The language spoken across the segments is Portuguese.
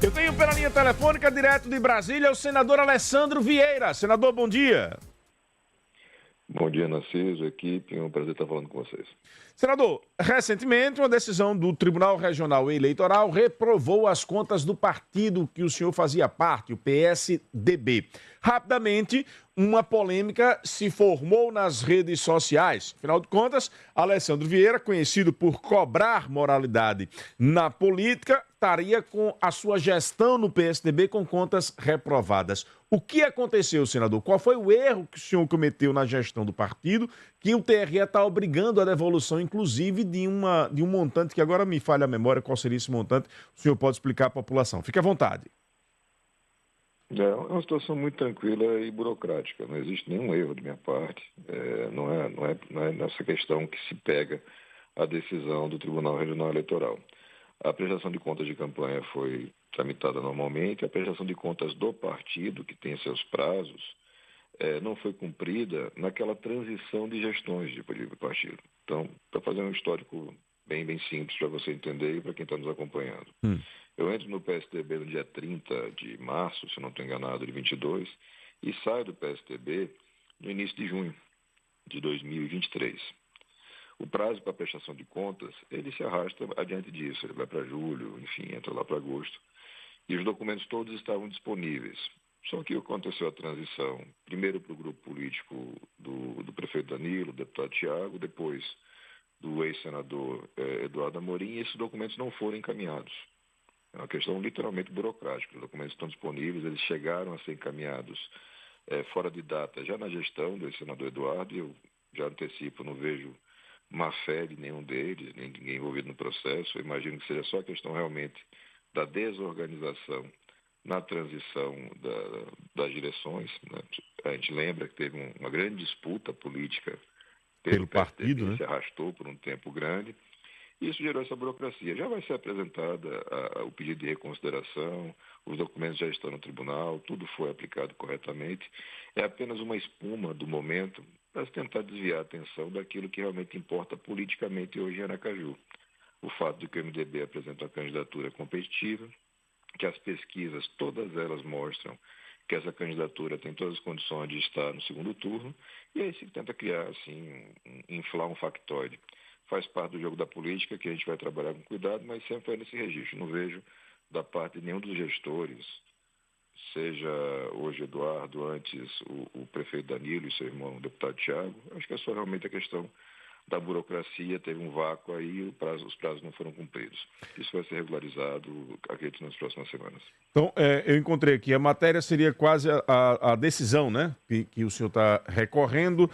Eu tenho pela linha telefônica, direto de Brasília, o senador Alessandro Vieira. Senador, bom dia. Bom dia, Narciso, equipe. É um prazer estar falando com vocês. Senador, recentemente uma decisão do Tribunal Regional Eleitoral reprovou as contas do partido que o senhor fazia parte, o PSDB. Rapidamente, uma polêmica se formou nas redes sociais. Afinal de contas, Alessandro Vieira, conhecido por cobrar moralidade na política, estaria com a sua gestão no PSDB com contas reprovadas. O que aconteceu, senador? Qual foi o erro que o senhor cometeu na gestão do partido que o TRE está obrigando a devolução, inclusive, de um montante que agora me falha a memória, qual seria esse montante? O senhor pode explicar à população. Fique à vontade. É uma situação muito tranquila e burocrática. Não existe nenhum erro de minha parte. Não é nessa questão que se pega a decisão do Tribunal Regional Eleitoral. A prestação de contas de campanha foi tramitada normalmente. A prestação de contas do partido, que tem seus prazos, não foi cumprida naquela transição de gestões de partido. Então, para fazer um histórico bem simples para você entender e para quem está nos acompanhando. Eu entro no PSDB no dia 30 de março, se não estou enganado, de 22, e saio do PSDB no início de junho de 2023. O prazo para prestação de contas, ele se arrasta adiante disso, ele vai para julho, enfim, entra lá para agosto. E os documentos todos estavam disponíveis. Só que aconteceu a transição, primeiro para o grupo político do prefeito Danilo, deputado Tiago, depois do ex-senador Eduardo Amorim, e esses documentos não foram encaminhados. É uma questão literalmente burocrática. Os documentos estão disponíveis, eles chegaram a ser encaminhados fora de data, já na gestão do ex-senador Eduardo, e eu já antecipo, não vejo má fé de nenhum deles, nem ninguém envolvido no processo. Eu imagino que seja só a questão realmente da desorganização na transição das direções. Né? A gente lembra que teve uma grande disputa política pelo partido, né? Se arrastou por um tempo grande. Isso gerou essa burocracia. Já vai ser apresentada o pedido de reconsideração, os documentos já estão no tribunal, tudo foi aplicado corretamente. É apenas uma espuma do momento para tentar desviar a atenção daquilo que realmente importa politicamente hoje em Aracaju. O fato de que o MDB apresenta uma candidatura competitiva, que as pesquisas, todas elas mostram que essa candidatura tem todas as condições de estar no segundo turno, e aí se tenta criar, assim, inflar um factoide. Faz parte do jogo da política, que a gente vai trabalhar com cuidado, mas sempre é nesse registro. Não vejo da parte de nenhum dos gestores, seja hoje Eduardo, antes o prefeito Danilo e seu irmão, o deputado Tiago, acho que é só realmente a questão da burocracia, teve um vácuo aí e os prazos não foram cumpridos. Isso vai ser regularizado, acredito, nas próximas semanas. Então, eu encontrei aqui, a matéria seria quase a decisão, né, que o senhor está recorrendo,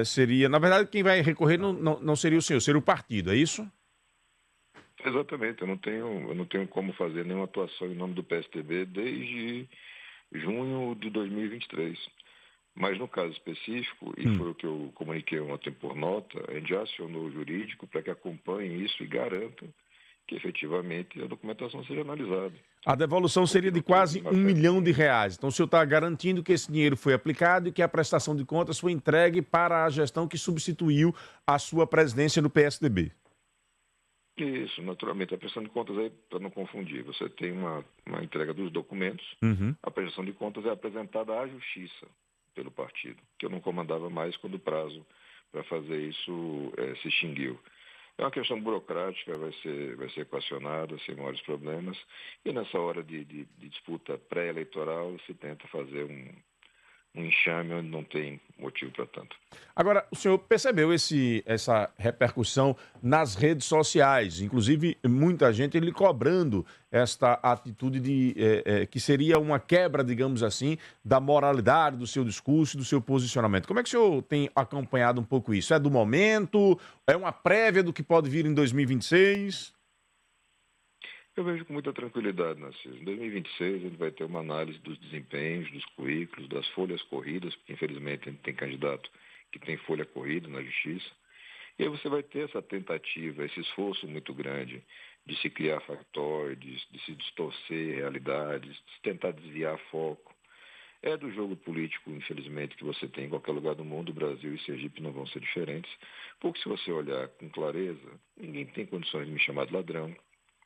seria, na verdade, quem vai recorrer não seria o senhor, seria o partido, é isso? Exatamente, eu não tenho como fazer nenhuma atuação em nome do PSDB desde junho de 2023. Mas no caso específico, e foi o que eu comuniquei ontem por nota, a gente já acionou o jurídico para que acompanhe isso e garanta que efetivamente a documentação seja analisada. A devolução seria de quase R$1 milhão. Então o senhor está garantindo que esse dinheiro foi aplicado e que a prestação de contas foi entregue para a gestão que substituiu a sua presidência no PSDB. Isso, naturalmente. A prestação de contas aí, para não confundir, você tem uma entrega dos documentos, a prestação de contas é apresentada à justiça pelo partido, que eu não comandava mais quando o prazo para fazer isso se extinguiu. É uma questão burocrática, vai ser equacionada sem maiores problemas, e nessa hora de disputa pré-eleitoral se tenta fazer um enxame onde não tem motivo para tanto. Agora, o senhor percebeu essa repercussão nas redes sociais, inclusive muita gente lhe cobrando esta atitude que seria uma quebra, digamos assim, da moralidade do seu discurso e do seu posicionamento. Como é que o senhor tem acompanhado um pouco isso? É do momento? É uma prévia do que pode vir em 2026? Eu vejo com muita tranquilidade, Narciso. Em 2026, a gente vai ter uma análise dos desempenhos, dos currículos, das folhas corridas, porque infelizmente a gente tem candidato que tem folha corrida na justiça. E aí você vai ter essa tentativa, esse esforço muito grande de se criar factoides, de se distorcer realidades, de se tentar desviar foco. É do jogo político, infelizmente, que você tem em qualquer lugar do mundo. O Brasil e Sergipe não vão ser diferentes. Porque se você olhar com clareza, ninguém tem condições de me chamar de ladrão.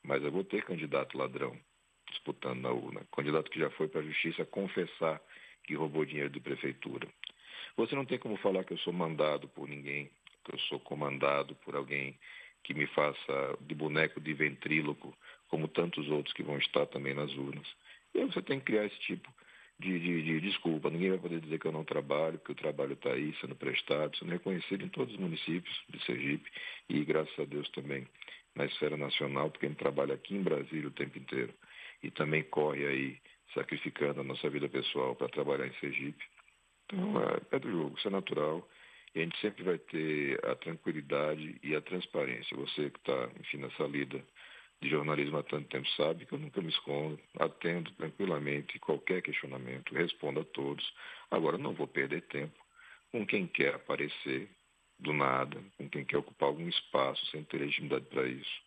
Mas eu vou ter candidato ladrão disputando na urna. Candidato que já foi para a justiça confessar que roubou dinheiro de prefeitura. Você não tem como falar que eu sou mandado por ninguém, que eu sou comandado por alguém que me faça de boneco de ventríloco, como tantos outros que vão estar também nas urnas. E aí você tem que criar esse tipo de desculpa. Ninguém vai poder dizer que eu não trabalho, porque o trabalho está aí sendo prestado, sendo reconhecido em todos os municípios de Sergipe e, graças a Deus, também na esfera nacional, porque a gente trabalha aqui em Brasília o tempo inteiro e também corre aí sacrificando a nossa vida pessoal para trabalhar em Sergipe. Então, é do jogo, isso é natural. E a gente sempre vai ter a tranquilidade e a transparência. Você que está, enfim, nessa lida de jornalismo há tanto tempo sabe que eu nunca me escondo, atendo tranquilamente qualquer questionamento, respondo a todos. Agora, não vou perder tempo com quem quer aparecer do nada, com quem quer ocupar algum espaço sem ter legitimidade para isso.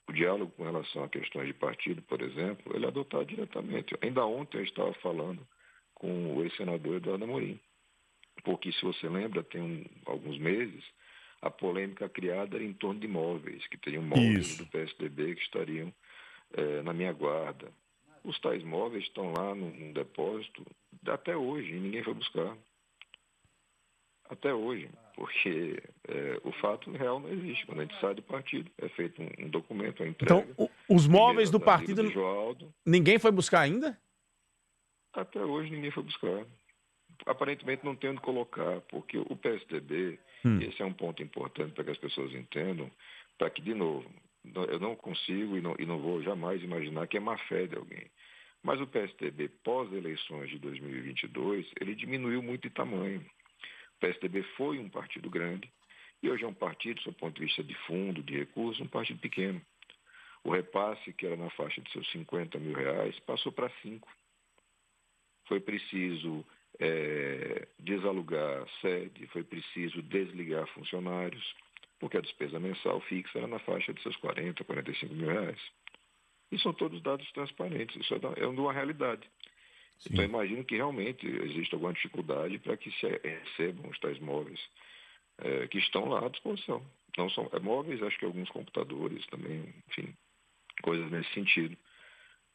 O diálogo com relação a questões de partido, por exemplo, ele é adotado diretamente. Ainda ontem eu estava falando com o ex-senador Eduardo Amorim, porque, se você lembra, tem alguns meses, a polêmica criada era em torno de imóveis, que teriam móveis do PSDB que estariam na minha guarda. Os tais móveis estão lá num depósito até hoje e ninguém foi buscar. Até hoje, porque o fato real não existe. Quando a gente sai do partido, é feito um documento, uma entrega. Então, os móveis do partido, Joaldo, ninguém foi buscar ainda? Até hoje ninguém foi buscar. Aparentemente não tem onde colocar, porque o PSDB, e esse é um ponto importante para que as pessoas entendam, para que, de novo, eu não consigo e não vou jamais imaginar que é má fé de alguém. Mas o PSDB, pós-eleições de 2022, ele diminuiu muito de tamanho. O PSDB foi um partido grande e hoje é um partido, do ponto de vista de fundo, de recursos, um partido pequeno. O repasse, que era na faixa de seus 50 mil reais, passou para 5. Foi preciso desalugar sede, foi preciso desligar funcionários, porque a despesa mensal fixa era na faixa de seus 40, 45 mil reais. E são todos dados transparentes, isso é uma realidade. Sim. Então, imagino que realmente existe alguma dificuldade para que se recebam os tais móveis que estão lá à disposição. Não são móveis, acho que alguns computadores também, enfim, coisas nesse sentido.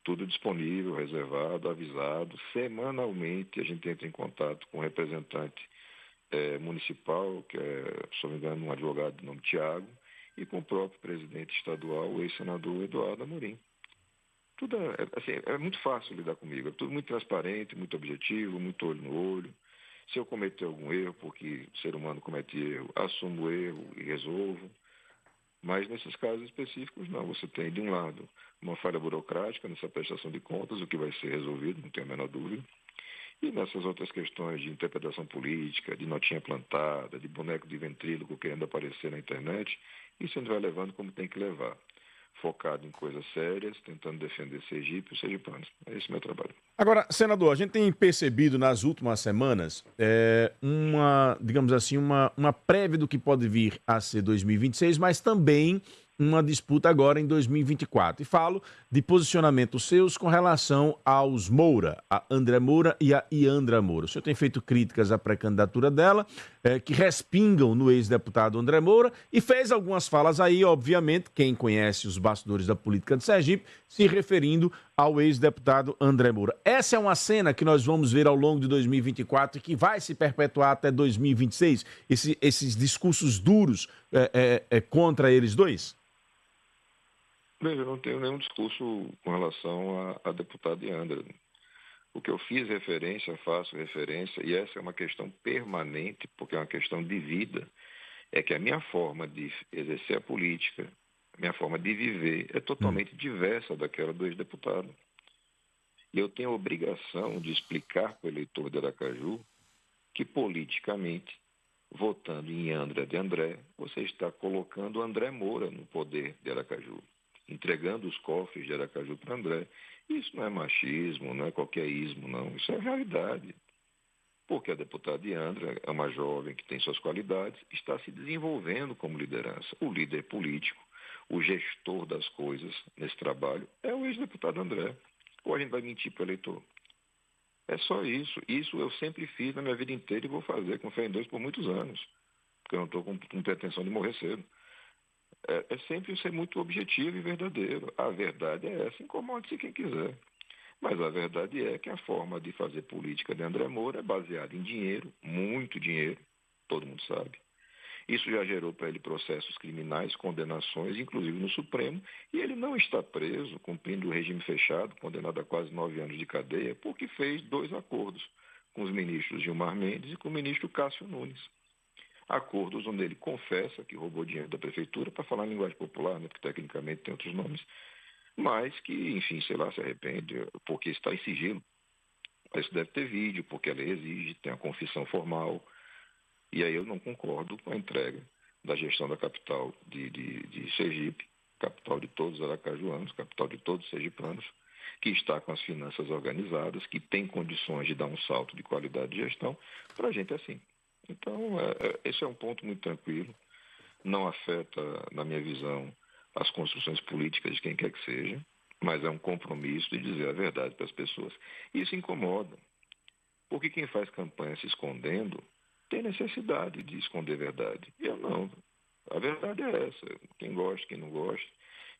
Tudo disponível, reservado, avisado. Semanalmente a gente entra em contato com o representante municipal, que é, se não me engano, um advogado de nome Tiago, e com o próprio presidente estadual, o ex-senador Eduardo Amorim. Tudo é muito fácil lidar comigo, é tudo muito transparente, muito objetivo, muito olho no olho. Se eu cometer algum erro, porque o ser humano comete erro, assumo o erro e resolvo. Mas nesses casos específicos, não. Você tem, de um lado, uma falha burocrática nessa prestação de contas, o que vai ser resolvido, não tenho a menor dúvida. E nessas outras questões de interpretação política, de notinha plantada, de boneco de ventríloco querendo aparecer na internet, isso a gente vai levando como tem que levar. Focado em coisas sérias, tentando defender Sergipe e os sergipanos. É esse o meu trabalho. Agora, senador, a gente tem percebido nas últimas semanas digamos assim, uma prévia do que pode vir a ser 2026, mas também uma disputa agora em 2024. E falo de posicionamentos seus com relação aos Moura, a André Moura e a Iandra Moura. O senhor tem feito críticas à pré-candidatura dela, que respingam no ex-deputado André Moura, e fez algumas falas aí, obviamente, quem conhece os bastidores da política de Sergipe, se referindo ao ex-deputado André Moura. Essa é uma cena que nós vamos ver ao longo de 2024 e que vai se perpetuar até 2026? Esses discursos duros contra eles dois? Veja, eu não tenho nenhum discurso com relação a deputado Iandra. O que eu fiz referência, faço referência, e essa é uma questão permanente, porque é uma questão de vida, é que a minha forma de exercer a política, a minha forma de viver é totalmente diversa daquela do ex-deputado. E eu tenho a obrigação de explicar para o eleitor de Aracaju que, politicamente, votando em Iandra de André, você está colocando André Moura no poder de Aracaju, entregando os cofres de Aracaju para André. Isso não é machismo, não é qualquer ismo, não. Isso é realidade. Porque a deputada Iandra é uma jovem que tem suas qualidades, está se desenvolvendo como liderança. O líder político, o gestor das coisas nesse trabalho é o ex-deputado André. Ou a gente vai mentir para o eleitor? É só isso. Isso eu sempre fiz na minha vida inteira e vou fazer com fé em Deus por muitos anos. Porque eu não estou com pretensão de morrer cedo. é sempre ser muito objetivo e verdadeiro. A verdade é essa, incomode-se quem quiser. Mas a verdade é que a forma de fazer política de André Moura é baseada em dinheiro, muito dinheiro, todo mundo sabe. Isso já gerou para ele processos criminais, condenações, inclusive no Supremo, e ele não está preso, cumprindo o regime fechado, condenado a quase 9 anos de cadeia, porque fez 2 acordos com os ministros Gilmar Mendes e com o ministro Cássio Nunes. Acordos onde ele confessa que roubou dinheiro da prefeitura, para falar em linguagem popular, né, porque tecnicamente tem outros nomes, mas que, enfim, sei lá, se arrepende, porque está em sigilo. Isso deve ter vídeo, porque a lei exige, tem a confissão formal. E aí eu não concordo com a entrega da gestão da capital de Sergipe, capital de todos os aracajuanos, capital de todos os sergipanos, que está com as finanças organizadas, que tem condições de dar um salto de qualidade de gestão. Para a gente é assim. Então, esse é um ponto muito tranquilo, não afeta, na minha visão, as construções políticas de quem quer que seja, mas é um compromisso de dizer a verdade para as pessoas. Isso incomoda, porque quem faz campanha se escondendo tem necessidade de esconder a verdade. Eu não. A verdade é essa. Quem gosta, quem não gosta.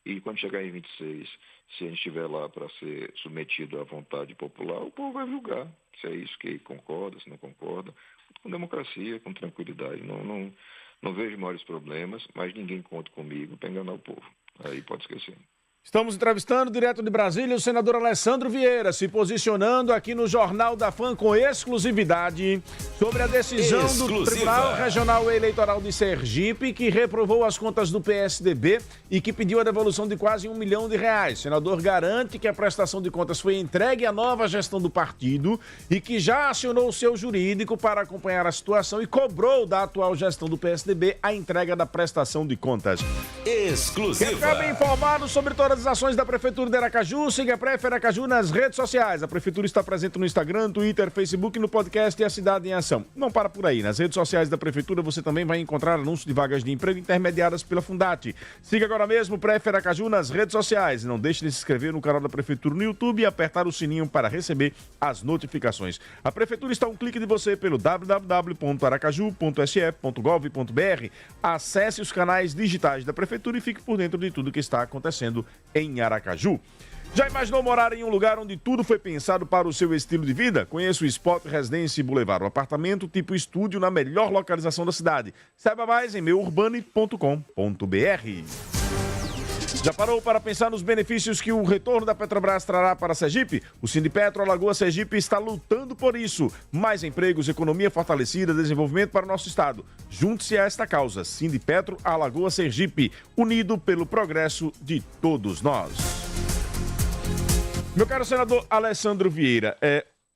E quando chegar em 26, se a gente estiver lá para ser submetido à vontade popular, o povo vai julgar se é isso que concorda, se não concorda. Com democracia, com tranquilidade. Não vejo maiores problemas, mas ninguém conta comigo para enganar o povo. Aí pode esquecer. Estamos entrevistando direto de Brasília o senador Alessandro Vieira, se posicionando aqui no Jornal da Fã com exclusividade sobre a decisão do Tribunal Regional Eleitoral de Sergipe, que reprovou as contas do PSDB e que pediu a devolução de quase R$1 milhão. O senador garante que a prestação de contas foi entregue à nova gestão do partido e que já acionou o seu jurídico para acompanhar a situação e cobrou da atual gestão do PSDB a entrega da prestação de contas. Exclusiva. Quer ficar bem informado sobre todas as ações da Prefeitura de Aracaju? Siga a Pref Aracaju nas redes sociais. A Prefeitura está presente no Instagram, Twitter, Facebook, no podcast e a Cidade em Ação. Não para por aí. Nas redes sociais da Prefeitura você também vai encontrar anúncios de vagas de emprego intermediadas pela Fundate. Siga agora mesmo Pref Aracaju nas redes sociais. Não deixe de se inscrever no canal da Prefeitura no YouTube e apertar o sininho para receber as notificações. A Prefeitura está a um clique de você pelo www.aracaju.sf.gov.br. Acesse os canais digitais da Prefeitura e fique por dentro de tudo que está acontecendo em Aracaju. Já imaginou morar em um lugar onde tudo foi pensado para o seu estilo de vida? Conheça o Spot Residência Boulevard, um apartamento tipo estúdio na melhor localização da cidade. Saiba mais em meurbane.com.br. Já parou para pensar nos benefícios que o retorno da Petrobras trará para Sergipe? O Sindipetro Alagoas Sergipe está lutando por isso. Mais empregos, economia fortalecida, desenvolvimento para o nosso estado. Junte-se a esta causa. Sindipetro Alagoas Sergipe, unido pelo progresso de todos nós. Meu caro senador Alessandro Vieira,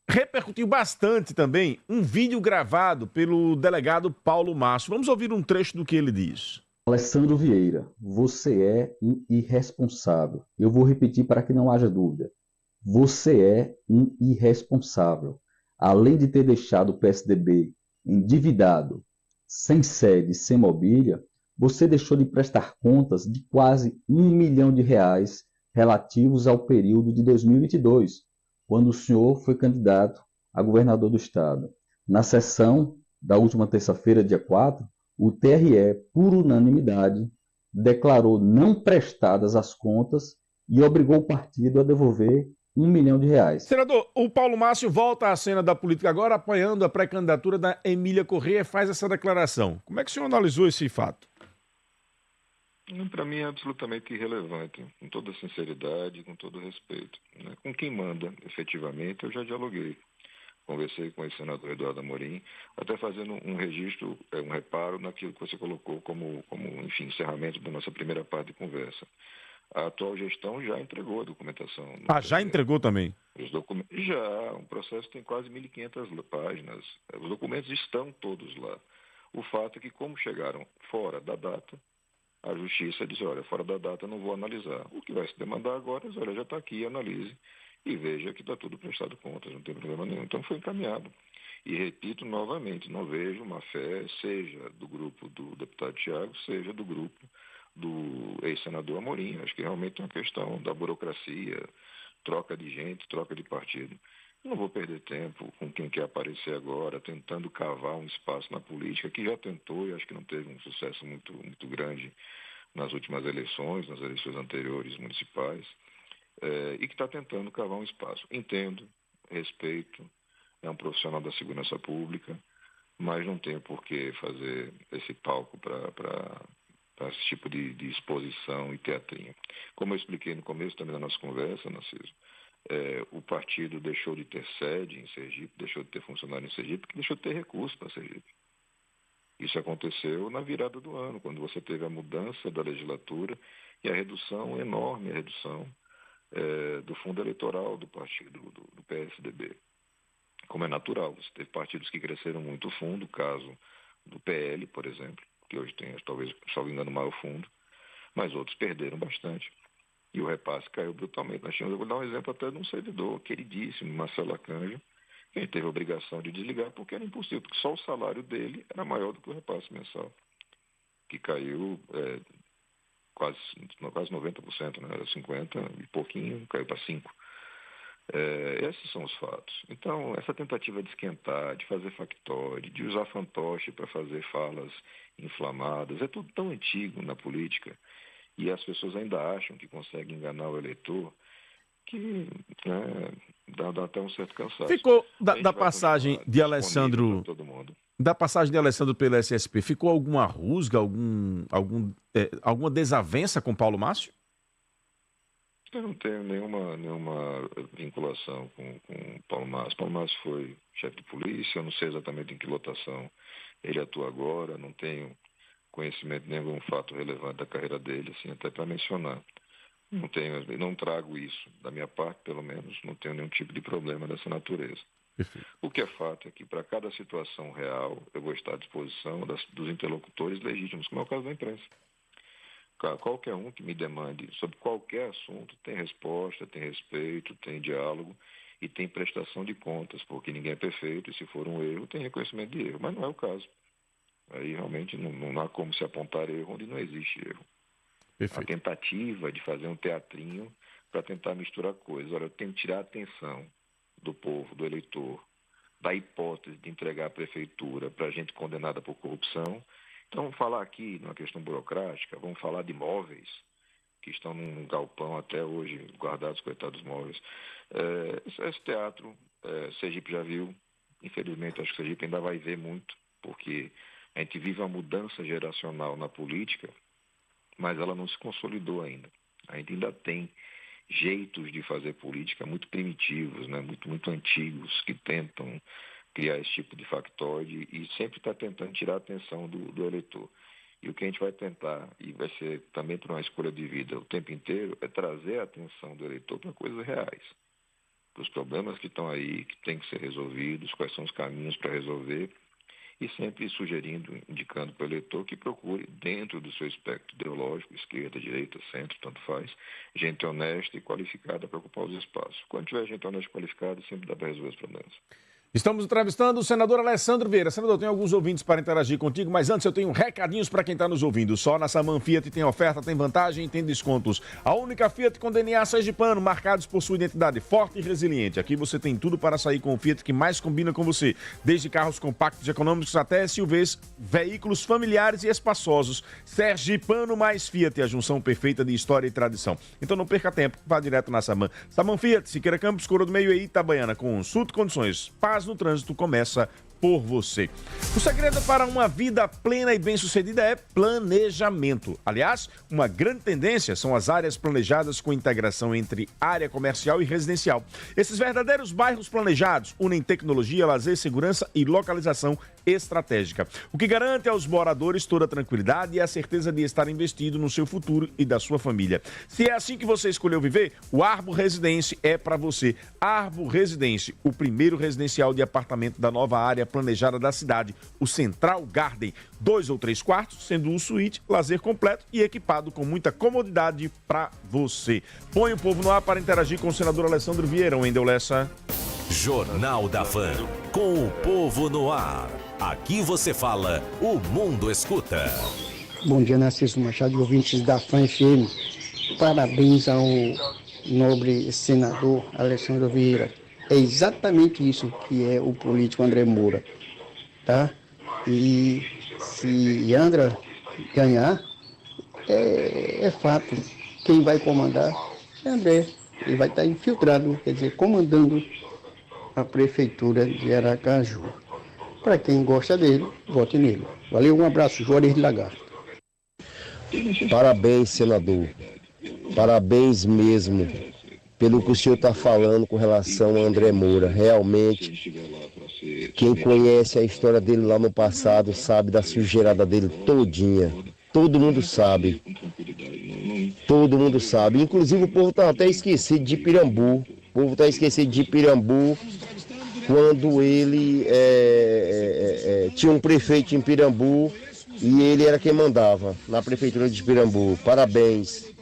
repercutiu bastante também um vídeo gravado pelo delegado Paulo Márcio. Vamos ouvir um trecho do que ele diz. Alessandro Vieira, você é um irresponsável. Eu vou repetir para que não haja dúvida. Você é um irresponsável. Além de ter deixado o PSDB endividado, sem sede, sem mobília, você deixou de prestar contas de quase R$1 milhão relativos ao período de 2022, quando o senhor foi candidato a governador do estado. Na sessão da última terça-feira, dia 4, o TRE, por unanimidade, declarou não prestadas as contas e obrigou o partido a devolver R$1 milhão. Senador, o Paulo Márcio volta à cena da política agora, apoiando a pré-candidatura da Emília Corrêa, faz essa declaração. Como é que o senhor analisou esse fato? Para mim é absolutamente irrelevante, com toda sinceridade, com todo respeito. Né? Com quem manda, efetivamente, eu já dialoguei. Conversei com o senador Eduardo Amorim, até fazendo um registro, um reparo naquilo que você colocou como enfim, encerramento da nossa primeira parte de conversa. A atual gestão já entregou a documentação. Já entregou também? Os documentos, já, um processo tem quase 1.500 páginas. Os documentos estão todos lá. O fato é que, como chegaram fora da data, a Justiça diz, olha, fora da data não vou analisar. O que vai se demandar agora é, olha, já está aqui, analise. E veja que está tudo prestado contas, não tem problema nenhum. Então foi encaminhado. E repito novamente, não vejo má fé, seja do grupo do deputado Tiago, seja do grupo do ex-senador Amorim. Acho que realmente é uma questão da burocracia, troca de gente, troca de partido. Não vou perder tempo com quem quer aparecer agora, tentando cavar um espaço na política, que já tentou e acho que não teve um sucesso muito grande nas últimas eleições, nas eleições anteriores municipais, e que está tentando cavar um espaço. Entendo, respeito, é um profissional da segurança pública, mas não tenho por que fazer esse palco para esse tipo de exposição e teatrinho. Como eu expliquei no começo também da nossa conversa, Narciso, o partido deixou de ter sede em Sergipe, deixou de ter funcionário em Sergipe, porque deixou de ter recurso para Sergipe. Isso aconteceu na virada do ano, quando você teve a mudança da legislatura e a redução enorme, do fundo eleitoral do partido, do PSDB. Como é natural, você teve partidos que cresceram muito o fundo, o caso do PL, por exemplo, que hoje tem, talvez, salvo engano, o maior fundo, mas outros perderam bastante. E o repasse caiu brutalmente. Eu vou dar um exemplo até de um servidor queridíssimo, Marcelo Arcanjo, que ele teve a obrigação de desligar porque era impossível, porque só o salário dele era maior do que o repasse mensal, que caiu quase 90%, né? Era 50% e pouquinho, caiu para 5%. Esses são os fatos. Então, essa tentativa de esquentar, de fazer factóide, de usar fantoche para fazer falas inflamadas, é tudo tão antigo na política e as pessoas ainda acham que conseguem enganar o eleitor que dá até um certo cansaço. Ficou da passagem de Alessandro, da passagem de Alessandro pelo SSP, ficou alguma rusga, alguma desavença com Paulo Márcio? Eu não tenho nenhuma vinculação com Paulo Márcio. Paulo Márcio foi chefe de polícia, eu não sei exatamente em que lotação ele atua agora, não tenho conhecimento de nenhum fato relevante da carreira dele, assim, até para mencionar. Não trago isso, da minha parte, pelo menos, não tenho nenhum tipo de problema dessa natureza. Perfeito. O que é fato é que, para cada situação real, eu vou estar à disposição dos interlocutores legítimos, como é o caso da imprensa. Qualquer um que me demande sobre qualquer assunto tem resposta, tem respeito, tem diálogo e tem prestação de contas, porque ninguém é perfeito e se for um erro, tem reconhecimento de erro, mas não é o caso. Aí realmente não há como se apontar erro onde não existe erro. Perfeito. A tentativa de fazer um teatrinho para tentar misturar coisas. Olha, eu tenho que tirar a atenção do povo, do eleitor, da hipótese de entregar a prefeitura para gente condenada por corrupção. Então, vamos falar aqui numa questão burocrática, vamos falar de imóveis que estão num galpão até hoje, guardados, coitados móveis. Esse teatro, Sergipe já viu, infelizmente acho que Sergipe ainda vai ver muito, porque a gente vive uma mudança geracional na política, mas ela não se consolidou ainda. A gente ainda tem jeitos de fazer política muito primitivos, né? muito antigos, que tentam criar esse tipo de factóide e sempre está tentando tirar a atenção do eleitor. E o que a gente vai tentar, e vai ser também por uma escolha de vida o tempo inteiro, é trazer a atenção do eleitor para coisas reais, para os problemas que estão aí, que têm que ser resolvidos, quais são os caminhos para resolver, e sempre sugerindo, indicando para o eleitor que procure, dentro do seu espectro ideológico, esquerda, direita, centro, tanto faz, gente honesta e qualificada para ocupar os espaços. Quando tiver gente honesta e qualificada, sempre dá para resolver os problemas. Estamos entrevistando o senador Alessandro Vieira. Senador, tem alguns ouvintes para interagir contigo, mas antes eu tenho recadinhos para quem está nos ouvindo. Só na Saman Fiat tem oferta, tem vantagem e tem descontos. A única Fiat com DNA sergipano, marcados por sua identidade forte e resiliente. Aqui você tem tudo para sair com o Fiat que mais combina com você. Desde carros compactos e econômicos até SUVs, veículos familiares e espaçosos. Sergipano mais Fiat, a junção perfeita de história e tradição. Então não perca tempo, vá direto na Saman. Saman Fiat, Siqueira Campos, Coroa do Meio e Itabaiana. Consulte condições. Paz no trânsito começa por você. O segredo para uma vida plena e bem-sucedida é planejamento. Aliás, uma grande tendência são as áreas planejadas com integração entre área comercial e residencial. Esses verdadeiros bairros planejados unem tecnologia, lazer, segurança e localização estratégica, o que garante aos moradores toda a tranquilidade e a certeza de estar investido no seu futuro e da sua família. Se é assim que você escolheu viver, o Arbo Residência é para você. Arbo Residência, o primeiro residencial de apartamento da nova área planejada da cidade, o Central Garden, 2 ou 3 quartos, sendo um suíte, lazer completo e equipado com muita comodidade para você. Põe o povo no ar para interagir com o senador Alessandro Vieira, Wendel Lessa. Jornal da Fã, com o povo no ar. Aqui você fala, o mundo escuta. Bom dia, Narciso Machado e ouvintes da Fã FM. Parabéns ao nobre senador Alessandro Vieira. É exatamente isso que é o político André Moura, tá? E se André ganhar, é fato. Quem vai comandar é André. Ele vai estar infiltrado, quer dizer, comandando a prefeitura de Aracaju. Para quem gosta dele, vote nele. Valeu, um abraço, Juarez de Lagarto. Parabéns, senador. Parabéns mesmo pelo que o senhor está falando com relação a André Moura. Realmente, quem conhece a história dele lá no passado sabe da sujeirada dele todinha. Todo mundo sabe. Todo mundo sabe. Inclusive o povo está até esquecido de Pirambu. O povo está esquecido de Pirambu quando ele tinha um prefeito em Pirambu e ele era quem mandava na prefeitura de Pirambu. Parabéns.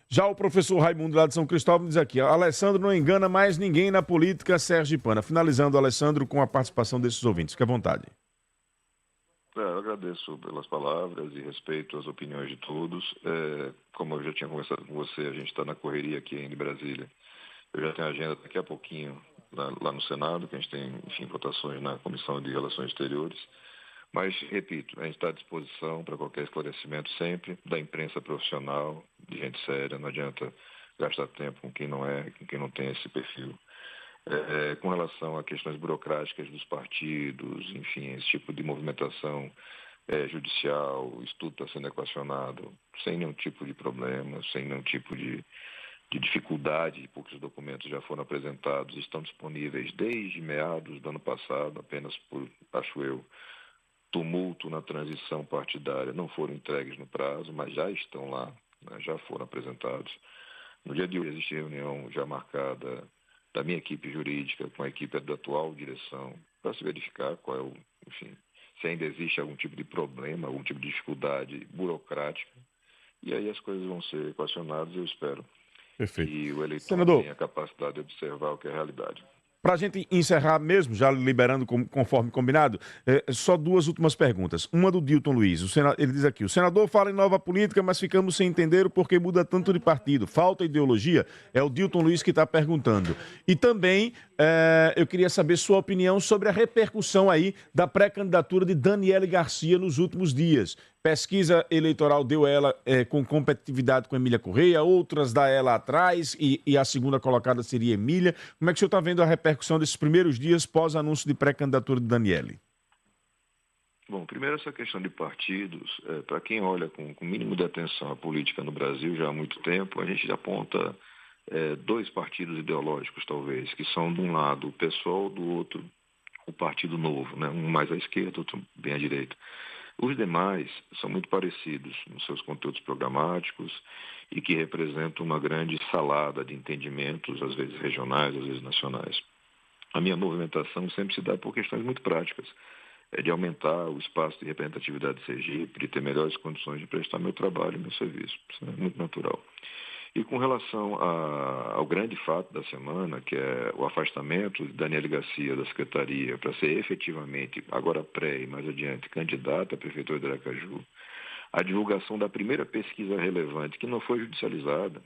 Já o professor Raimundo lá de São Cristóvão diz aqui, Alessandro não engana mais ninguém na política sergipana. Finalizando, Alessandro, com a participação desses ouvintes. Fique à vontade. Eu agradeço pelas palavras e respeito às opiniões de todos. Como eu já tinha conversado com você, a gente está na correria aqui ainda em Brasília. Eu já tenho agenda daqui a pouquinho lá no Senado, que a gente tem, enfim, votações na Comissão de Relações Exteriores. Mas, repito, a gente está à disposição para qualquer esclarecimento sempre, da imprensa profissional, de gente séria, não adianta gastar tempo com quem não tem esse perfil. Com relação a questões burocráticas dos partidos, enfim, esse tipo de movimentação judicial, isso tudo está sendo equacionado sem nenhum tipo de problema, sem nenhum tipo de dificuldade, porque os documentos já foram apresentados, estão disponíveis desde meados do ano passado, apenas por, acho eu, tumulto na transição partidária, não foram entregues no prazo, mas já estão lá, né, já foram apresentados. No dia de hoje existe reunião já marcada da minha equipe jurídica com a equipe da atual direção para se verificar se ainda existe algum tipo de problema, algum tipo de dificuldade burocrática, e aí as coisas vão ser equacionadas, eu espero. Perfeito. E o eleitor Senador, tenha a capacidade de observar o que é a realidade. para a gente encerrar mesmo, já liberando conforme combinado, só duas últimas perguntas. Uma do Dilton Luiz. Ele diz aqui, o senador fala em nova política, mas ficamos sem entender o porquê muda tanto de partido. Falta ideologia? É o Dilton Luiz que está perguntando. E também eu queria saber sua opinião sobre a repercussão aí da pré-candidatura de Daniele Garcia nos últimos dias. Pesquisa eleitoral deu ela com competitividade com Emília Correia, outras dá ela atrás e a segunda colocada seria Emília. Como é que o senhor está vendo a repercussão desses primeiros dias pós-anúncio de pré-candidatura de Daniele? Bom, primeiro essa questão de partidos, para quem olha com o mínimo de atenção à política no Brasil já há muito tempo, a gente aponta dois partidos ideológicos, talvez, que são de um lado o PSOL, do outro o Partido Novo, né? Um mais à esquerda, outro bem à direita. Os demais são muito parecidos nos seus conteúdos programáticos e que representam uma grande salada de entendimentos, às vezes regionais, às vezes nacionais. A minha movimentação sempre se dá por questões muito práticas, de aumentar o espaço de representatividade de Sergipe, de ter melhores condições de prestar meu trabalho e meu serviço. Isso é muito natural. E com relação ao grande fato da semana, que é o afastamento de Daniele Garcia da Secretaria para ser efetivamente, agora pré e mais adiante, candidata à Prefeitura de Aracaju, a divulgação da primeira pesquisa relevante, que não foi judicializada,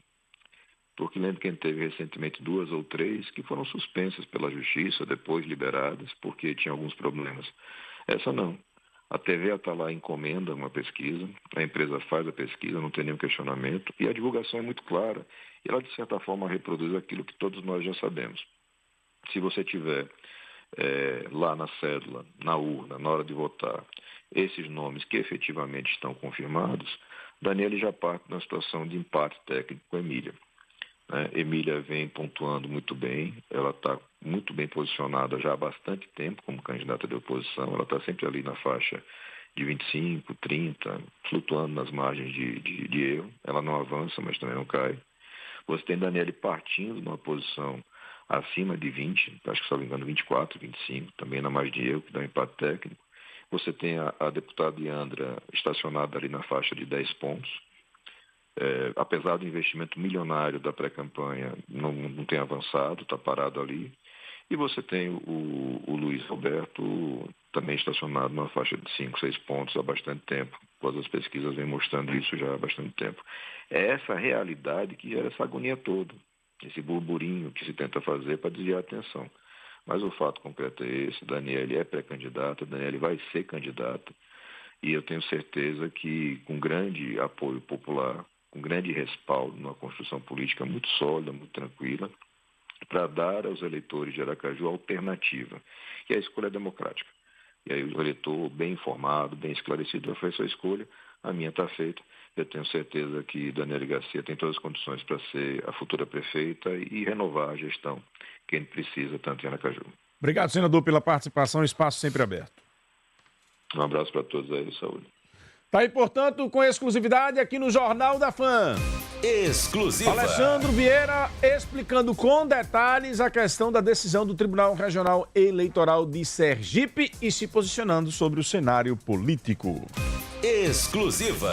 porque lembro que a gente teve recentemente 2 ou 3 que foram suspensas pela Justiça, depois liberadas, porque tinha alguns problemas. Essa não. A TVA está lá, encomenda uma pesquisa, a empresa faz a pesquisa, não tem nenhum questionamento, e a divulgação é muito clara. E ela, de certa forma, reproduz aquilo que todos nós já sabemos. Se você tiver lá na cédula, na urna, na hora de votar, esses nomes que efetivamente estão confirmados, Daniele já parte na situação de empate técnico com Emília. Emília vem pontuando muito bem, ela está muito bem posicionada já há bastante tempo como candidata de oposição, ela está sempre ali na faixa de 25, 30, flutuando nas margens de erro, ela não avança, mas também não cai. Você tem Daniele partindo de uma posição acima de 20, acho que se não me engano 24, 25, também na margem de erro, que dá um empate técnico. Você tem a deputada Yandra estacionada ali na faixa de 10 pontos. Apesar do investimento milionário da pré-campanha, não tem avançado, está parado ali. E você tem o Luiz Roberto também estacionado numa faixa de 5, 6 pontos há bastante tempo. Todas as pesquisas vêm mostrando isso já há bastante tempo. É essa realidade que gera essa agonia toda, esse burburinho que se tenta fazer para desviar a atenção. Mas o fato concreto é esse, Daniele é pré-candidata, Daniele vai ser candidata. E eu tenho certeza que, com grande apoio popular, com grande respaldo numa construção política muito sólida, muito tranquila, para dar aos eleitores de Aracaju alternativa. E a escolha é democrática. E aí o eleitor bem informado, bem esclarecido, vai fazer sua escolha. A minha está feita. Eu tenho certeza que Daniele Garcia tem todas as condições para ser a futura prefeita e renovar a gestão que a gente precisa, tanto em Aracaju. Obrigado, senador, pela participação. Espaço sempre aberto. Um abraço para todos aí, saúde. Tá aí, portanto, com exclusividade aqui no Jornal da Fã. Exclusiva. Alessandro Vieira explicando com detalhes a questão da decisão do Tribunal Regional Eleitoral de Sergipe e se posicionando sobre o cenário político. Exclusiva.